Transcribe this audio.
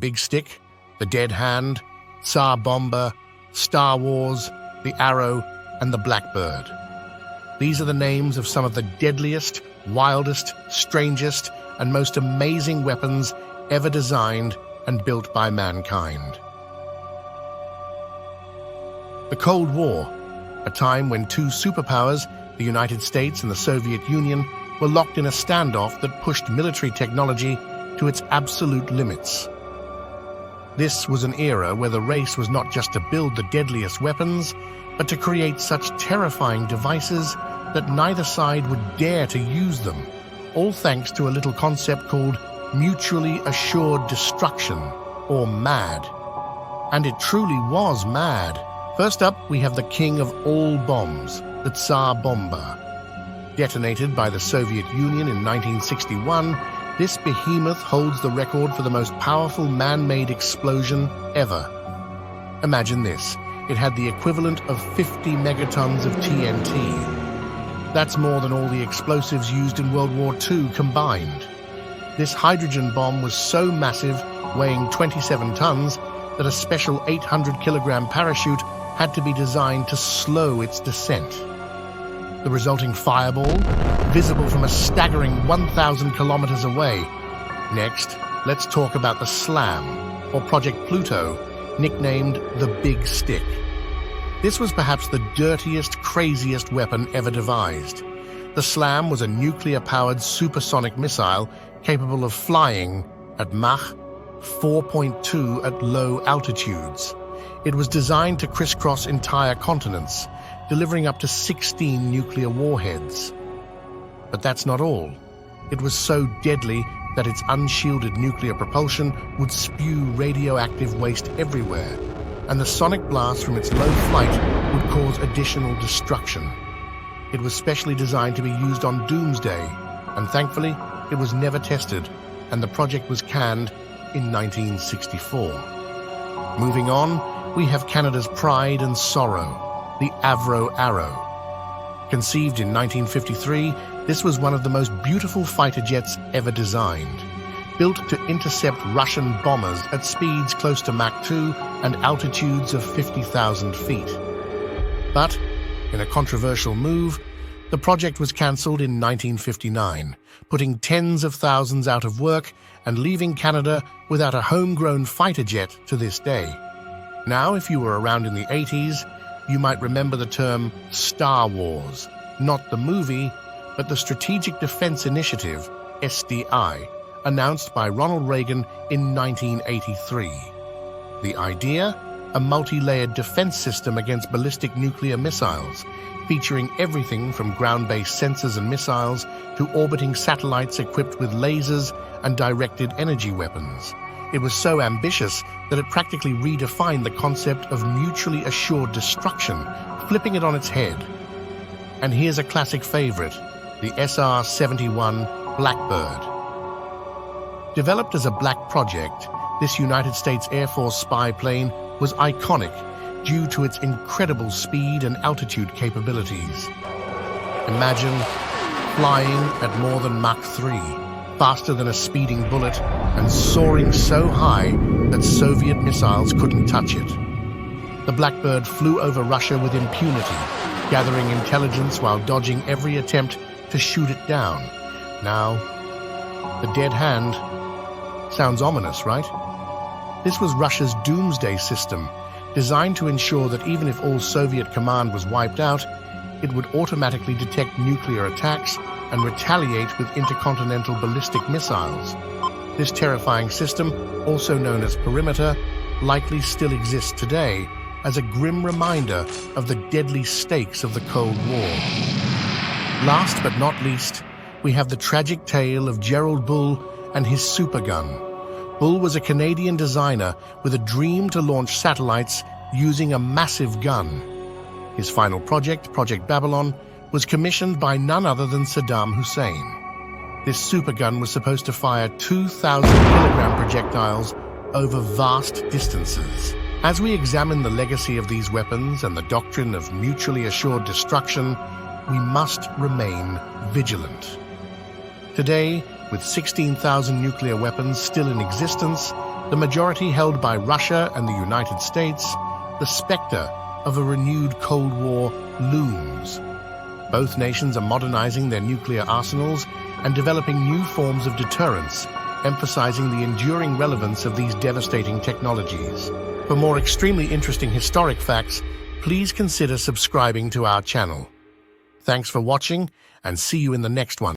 Big Stick, the Dead Hand, Tsar Bomba, Star Wars, the Arrow, and the Blackbird. These are the names of some of the deadliest, wildest, strangest, and most amazing weapons ever designed and built by mankind. The Cold War, a time when two superpowers, the United States and the Soviet Union, were locked in a standoff that pushed military technology to its absolute limits. This was an era where the race was not just to build the deadliest weapons, but to create such terrifying devices that neither side would dare to use them, all thanks to a little concept called mutually assured destruction, or MAD. And it truly was mad. First up, we have the king of all bombs, the Tsar Bomba. Detonated by the Soviet Union in 1961, this behemoth holds the record for the most powerful man-made explosion ever. Imagine this. It had the equivalent of 50 megatons of TNT. That's more than all the explosives used in World War II combined. This hydrogen bomb was so massive, weighing 27 tons, that a special 800-kilogram parachute had to be designed to slow its descent. The resulting fireball, visible from a staggering 1,000 kilometers away. Next, let's talk about the SLAM, or Project Pluto, nicknamed the Big Stick. This was perhaps the dirtiest, craziest weapon ever devised. The SLAM was a nuclear-powered supersonic missile capable of flying at Mach 4.2 at low altitudes. It was designed to crisscross entire continents, delivering up to 16 nuclear warheads. But that's not all. It was so deadly that its unshielded nuclear propulsion would spew radioactive waste everywhere, and the sonic blast from its low flight would cause additional destruction. It was specially designed to be used on Doomsday, and thankfully, it was never tested, and the project was canned in 1964. Moving on, we have Canada's pride and sorrow, the Avro Arrow. Conceived in 1953, this was one of the most beautiful fighter jets ever designed. Built to intercept Russian bombers at speeds close to Mach 2 and altitudes of 50,000 feet. But, in a controversial move, the project was cancelled in 1959, putting tens of thousands out of work and leaving Canada without a homegrown fighter jet to this day. Now, if you were around in the 80s, you might remember the term Star Wars, not the movie, but the Strategic Defense Initiative, SDI, announced by Ronald Reagan in 1983. The idea? A multi-layered defense system against ballistic nuclear missiles, featuring everything from ground-based sensors and missiles to orbiting satellites equipped with lasers and directed energy weapons. It was so ambitious that it practically redefined the concept of mutually assured destruction, flipping it on its head. And here's a classic favorite, the SR-71 Blackbird. Developed as a black project, this United States Air Force spy plane was iconic due to its incredible speed and altitude capabilities. Imagine flying at more than Mach 3, faster than a speeding bullet, and soaring so high that Soviet missiles couldn't touch it. The Blackbird flew over Russia with impunity, gathering intelligence while dodging every attempt to shoot it down. Now, the Dead Hand. Sounds ominous, right? This was Russia's Doomsday system, designed to ensure that even if all Soviet command was wiped out, it would automatically detect nuclear attacks and retaliate with intercontinental ballistic missiles. This terrifying system, also known as Perimeter, likely still exists today as a grim reminder of the deadly stakes of the Cold War. Last but not least, we have the tragic tale of Gerald Bull and his supergun. Bull was a Canadian designer with a dream to launch satellites using a massive gun. His final project, Project Babylon, was commissioned by none other than Saddam Hussein. This supergun was supposed to fire 2,000-kilogram projectiles over vast distances. As we examine the legacy of these weapons and the doctrine of mutually assured destruction, we must remain vigilant. Today, with 16,000 nuclear weapons still in existence the majority held by Russia and the United States, the specter of a renewed Cold War looms. Both nations are modernizing their nuclear arsenals and developing new forms of deterrence, emphasizing the enduring relevance of these devastating technologies. For more extremely interesting historic facts, please consider subscribing to our channel. Thanks for watching, and see you in the next one.